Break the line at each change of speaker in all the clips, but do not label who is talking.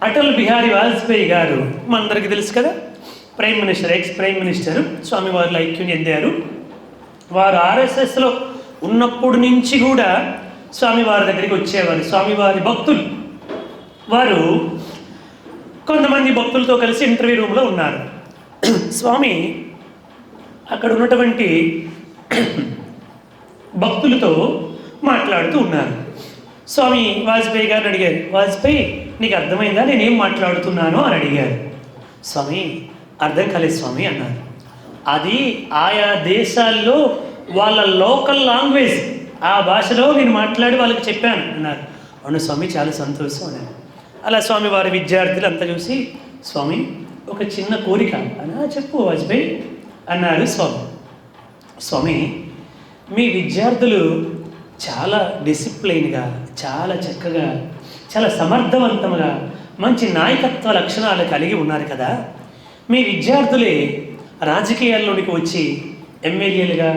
అటల్ బిహారీ వాజ్పేయి గారు మనందరికీ తెలుసు కదా, prime minister, ex prime minister. స్వామివారిలో ఐక్యం చెందారు. వారు ఆర్ఎస్ఎస్లో ఉన్నప్పటి నుంచి కూడా స్వామివారి దగ్గరికి వచ్చేవారు. స్వామివారి భక్తులు వారు కొంతమంది భక్తులతో కలిసి ఇంటర్వ్యూ రూమ్లో ఉన్నారు. స్వామి అక్కడ ఉన్నటువంటి భక్తులతో మాట్లాడుతూ ఉన్నారు. స్వామి వాజ్పేయి గారిని అడిగారు, వాజ్పేయి నీకు అర్థమైందా నేనేం మాట్లాడుతున్నానో అని అడిగారు. స్వామి అర్థం కాలేదు స్వామి అన్నారు. అది ఆయా దేశాల్లో వాళ్ళ లోకల్ లాంగ్వేజ్, ఆ భాషలో నేను మాట్లాడి వాళ్ళకి చెప్పాను అన్నారు. అవును స్వామి, చాలా సంతోషం అన్నారు. అలా స్వామి వారి విద్యార్థులు అంతా చూసి, స్వామి ఒక చిన్న కోరిక అన్నా చెప్పు వాజ్పేయి అన్నారు. స్వామి మీ విద్యార్థులు చాలా డిసిప్లైన్గా, చాలా చక్కగా, చాలా సమర్థవంతంగా, మంచి నాయకత్వ లక్షణాలు కలిగి ఉన్నారు కదా. మీ విద్యార్థులే రాజకీయాల్లోనికి వచ్చి ఎమ్మెల్యేలుగా,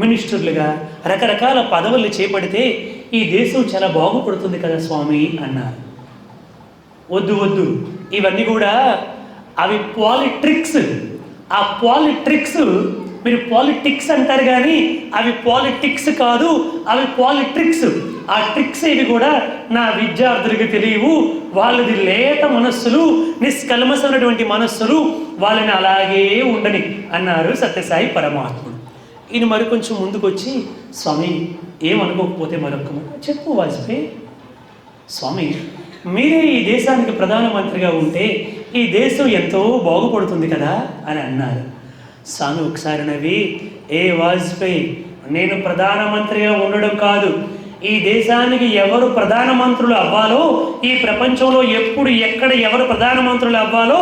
మినిస్టర్లుగా రకరకాల పదవులు చేపడితే ఈ దేశం చాలా బాగుపడుతుంది కదా స్వామి అన్నారు. వద్దు, ఇవన్నీ కూడా అవి పాలిట్రిక్స్. ఆ పాలిట్రిక్స్ మీరు పాలిటిక్స్ అంటారు కానీ అవి పాలిటిక్స్ కాదు, అవి పాలిట్రిక్స్. ఆ ట్రిక్స్ ఏవి కూడా నా విద్యార్థులకి తెలియవు. వాళ్ళది లేత మనస్సులు, నిష్కల్మసమైనటువంటి మనస్సులు, వాళ్ళని అలాగే ఉండని అన్నారు సత్యసాయి పరమాత్ముడు. ఈయన మరి కొంచెం ముందుకు వచ్చి, స్వామి ఏమనుకోకపోతే మరొక చెప్పు వాజ్పేయి. స్వామి మీరే ఈ దేశానికి ప్రధానమంత్రిగా ఉంటే ఈ దేశం ఎంతో బాగుపడుతుంది కదా అని అన్నారు. స్వామి ఒకసారి నవ్వి, ఏ వాజ్పేయి, నేను ప్రధానమంత్రిగా ఉండడం కాదు, ఈ దేశానికి ఎవరు ప్రధానమంత్రులు అవ్వాలో, ఈ ప్రపంచంలో ఎప్పుడు ఎక్కడ ఎవరు ప్రధానమంత్రులు అవ్వాలో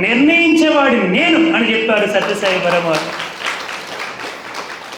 నిర్ణయించేవాడిని నేను అని చెప్పారు సత్యసాయి పరమాత్మ.